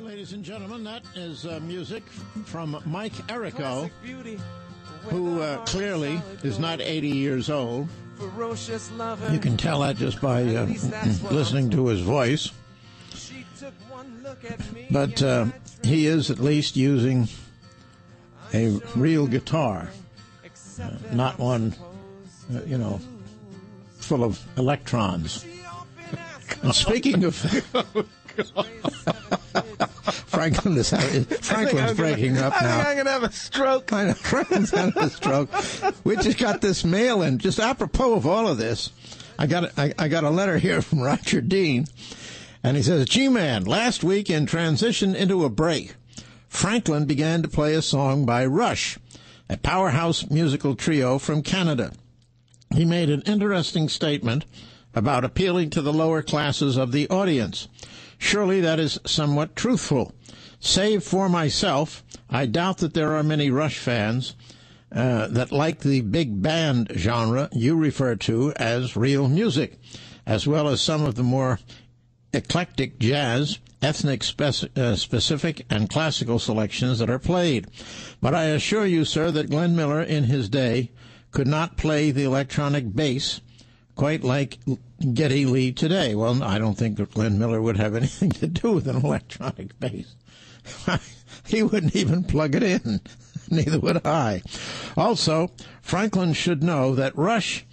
Ladies and gentlemen, that is music from Mike Errico, who clearly is not 80 years old. You can tell that just by listening to his voice. But he is at least using a real guitar, not one, full of electrons. And speaking of... Franklin's breaking up now. I'm going to have a stroke. I know, Franklin's having a stroke. We just got this mail in. Just apropos of all of this, I got a letter here from Roger Dean, and he says, G-Man, last week in transition into a break, Franklin began to play a song by Rush, a powerhouse musical trio from Canada. He made an interesting statement about appealing to the lower classes of the audience. Surely that is somewhat truthful. Save for myself, I doubt that there are many Rush fans that like the big band genre you refer to as real music, as well as some of the more eclectic jazz, ethnic specific, and classical selections that are played. But I assure you, sir, that Glenn Miller in his day could not play the electronic bass quite like Geddy Lee today. Well, I don't think that Glenn Miller would have anything to do with an electronic bass. He wouldn't even plug it in. Neither would I. Also, Franklin should know that Rush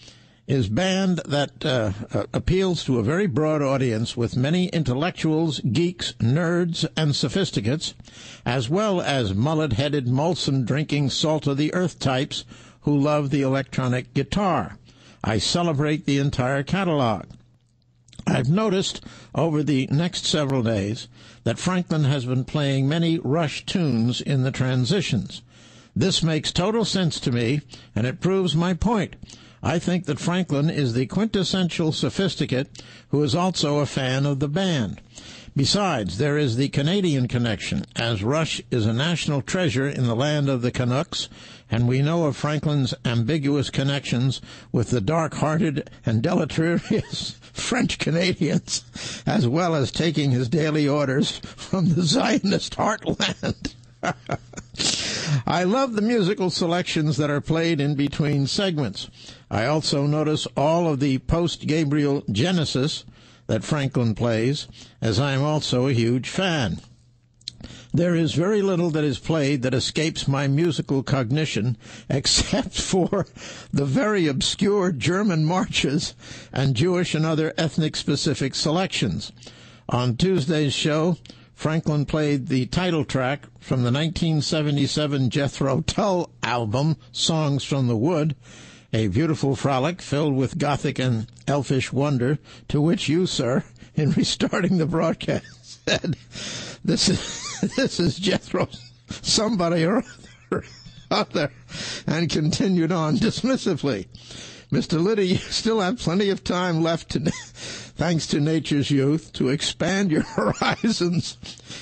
is a band that appeals to a very broad audience with many intellectuals, geeks, nerds, and sophisticates, as well as mullet-headed, Molson-drinking, salt-of-the-earth types who love the electronic guitar. I celebrate the entire catalog. I've noticed over the next several days that Franklin has been playing many Rush tunes in the transitions. This makes total sense to me, and it proves my point. I think that Franklin is the quintessential sophisticate who is also a fan of the band. Besides, there is the Canadian connection, as Rush is a national treasure in the land of the Canucks, and we know of Franklin's ambiguous connections with the dark-hearted and deleterious French Canadians, as well as taking his daily orders from the Zionist heartland. I love the musical selections that are played in between segments. I also notice all of the post-Gabriel Genesis that Franklin plays, as I am also a huge fan. There is very little that is played that escapes my musical cognition, except for the very obscure German marches and Jewish and other ethnic-specific selections. On Tuesday's show, Franklin played the title track from the 1977 Jethro Tull album, Songs from the Wood, a beautiful frolic filled with gothic and elfish wonder, to which you, sir, in restarting the broadcast, said, This is Jethro somebody or other, and continued on dismissively. Mr. Liddy, you still have plenty of time left, thanks to nature's youth, to expand your horizons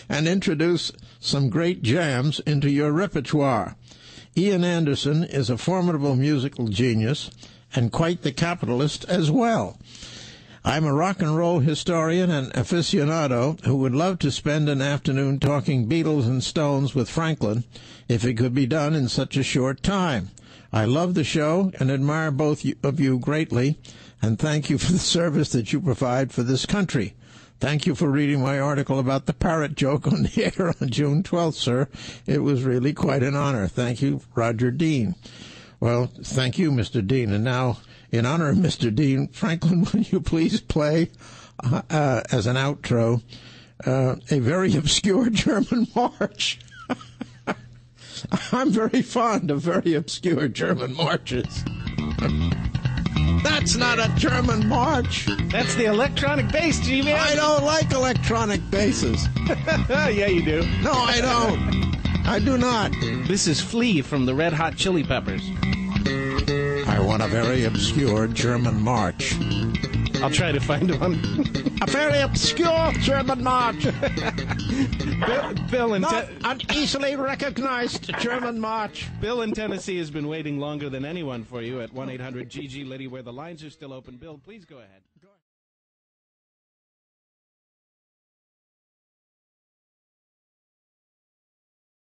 and introduce some great jams into your repertoire. Ian Anderson is a formidable musical genius and quite the capitalist as well. I'm a rock and roll historian and aficionado who would love to spend an afternoon talking Beatles and Stones with Franklin if it could be done in such a short time. I love the show and admire both of you greatly, and thank you for the service that you provide for this country. Thank you for reading my article about the parrot joke on the air on June 12th, sir. It was really quite an honor. Thank you, Roger Dean. Well, thank you, Mr. Dean. And now, in honor of Mr. Dean, Franklin, will you please play, as an outro, a very obscure German march? I'm very fond of very obscure German marches. That's not a German march. That's the electronic bass, G-Man. I don't like electronic basses. Yeah, you do. No, I don't. I do not. This is Flea from the Red Hot Chili Peppers. I want a very obscure German march. I'll try to find one. A very obscure German march. Bill in Not an easily recognized German march. Bill in Tennessee has been waiting longer than anyone for you at 1-800-GG-Liddy, where the lines are still open. Bill, please go ahead.